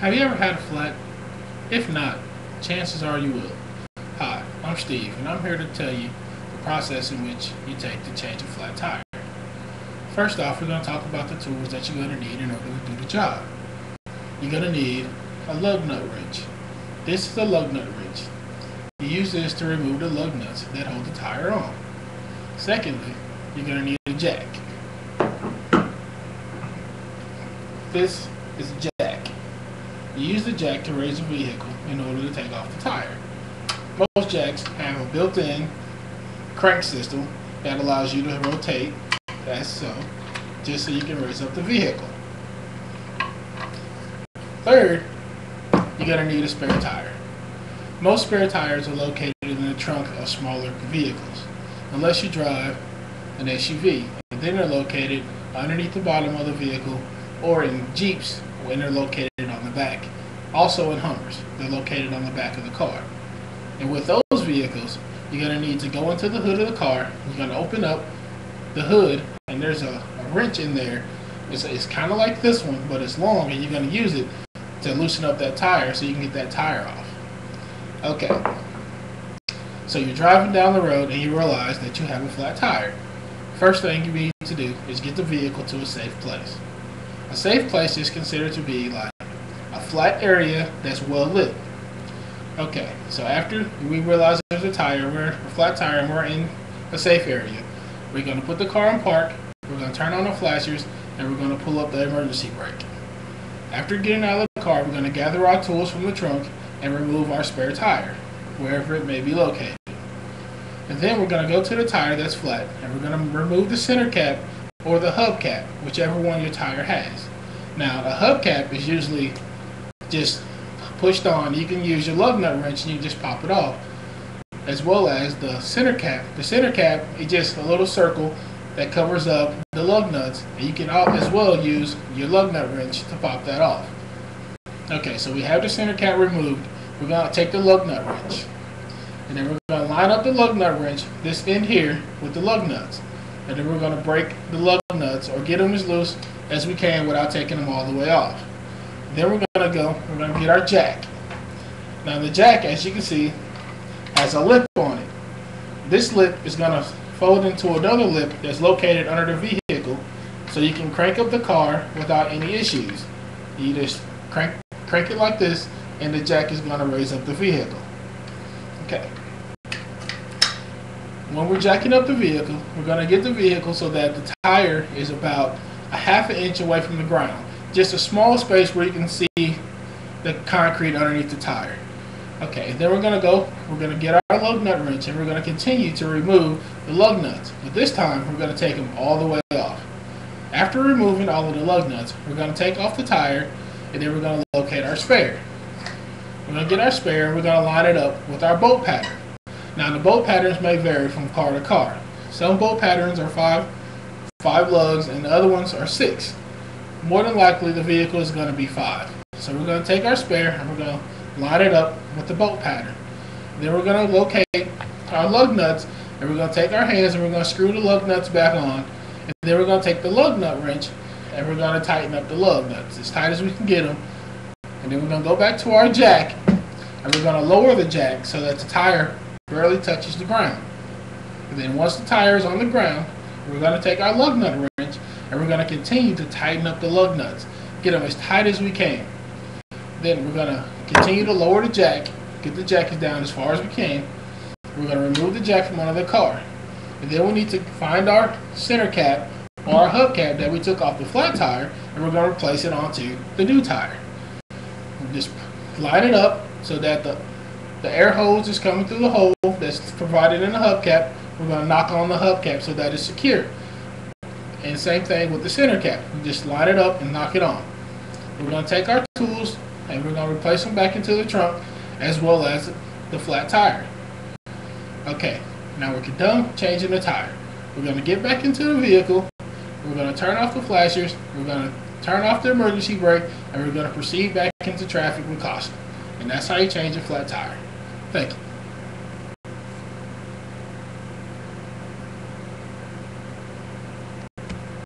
Have you ever had a flat? If not, chances are you will. Hi, I'm Steve, and I'm here to tell you the process in which you take to change a flat tire. First off, we're going to talk about the tools that you're going to need in order to do the job. You're going to need a lug nut wrench. This is a lug nut wrench. You use this to remove the lug nuts that hold the tire on. Secondly, you're going to need a jack. This is a jack. You use the jack to raise the vehicle in order to take off the tire. Most jacks have a built-in crank system that allows you to rotate, as so, just so you can raise up the vehicle. Third, you're going to need a spare tire. Most spare tires are located in the trunk of smaller vehicles, unless you drive an SUV, and then they're located underneath the bottom of the vehicle, or in Jeeps when they're located on the back. Also in Hummers, they're located on the back of the car. And with those vehicles, you're going to need to go into the hood of the car. You're going to open up the hood, and there's a wrench in there. It's kind of like this one, but it's long, and you're going to use it to loosen up that tire so you can get that tire off. Okay, so you're driving down the road and you realize that you have a flat tire. First thing you need to do is get the vehicle to a safe place. A safe place is considered to be like a flat area that's well lit. Okay, so after we realize there's a flat tire, and we're in a safe area, we're going to put the car in park, we're going to turn on the flashers, and we're going to pull up the emergency brake. After getting out of the car, we're going to gather our tools from the trunk and remove our spare tire, wherever it may be located. And then we're going to go to the tire that's flat, and we're going to remove the center cap or the hubcap, whichever one your tire has. Now, the hubcap is usually just pushed on. You can use your lug nut wrench and you just pop it off, as well as the center cap. The center cap is just a little circle that covers up the lug nuts, and you can as well use your lug nut wrench to pop that off. Okay, so we have the center cap removed. We're going to take the lug nut wrench, and then we're going to line up the lug nut wrench, this end here, with the lug nuts. And then we're going to break the lug nuts or get them as loose as we can without taking them all the way off. Then we're going to get our jack. Now the jack, as you can see, has a lip on it. This lip is going to fold into another lip that's located under the vehicle, so you can crank up the car without any issues. You just crank it like this, and the jack is going to raise up the vehicle. Okay. When we're jacking up the vehicle, we're going to get the vehicle so that the tire is about a ½ inch away from the ground. Just a small space where you can see the concrete underneath the tire. Okay, then we're going to get our lug nut wrench, and we're going to continue to remove the lug nuts. But this time, we're going to take them all the way off. After removing all of the lug nuts, we're going to take off the tire, and then we're going to locate our spare. We're going to get our spare, and we're going to line it up with our bolt pattern. Now, the bolt patterns may vary from car to car. Some bolt patterns are five lugs, and the other ones are 6. More than likely, the vehicle is going to be 5. So we're going to take our spare, and we're going to line it up with the bolt pattern. Then we're going to locate our lug nuts, and we're going to take our hands, and we're going to screw the lug nuts back on. And then we're going to take the lug nut wrench, and we're going to tighten up the lug nuts as tight as we can get them. And then we're going to go back to our jack, and we're going to lower the jack so that the tire barely touches the ground. And then once the tire is on the ground, we're going to take our lug nut wrench, and we're going to continue to tighten up the lug nuts, get them as tight as we can. Then we're going to continue to lower the jack, get the jacket down as far as we can. We're going to remove the jack from under the car. And then we need to find our center cap or our hubcap that we took off the flat tire, and we're going to replace it onto the new tire. Just line it up so that the air hose is coming through the hole that's provided in the hubcap. We're going to knock on the hubcap so that it's secure. And same thing with the center cap. We just line it up and knock it on. We're going to take our tools, and we're going to replace them back into the trunk, as well as the flat tire. Okay, now we're done changing the tire. We're going to get back into the vehicle. We're going to turn off the flashers. We're going to turn off the emergency brake, and we're going to proceed back into traffic with caution. And that's how you change a flat tire. Thank you.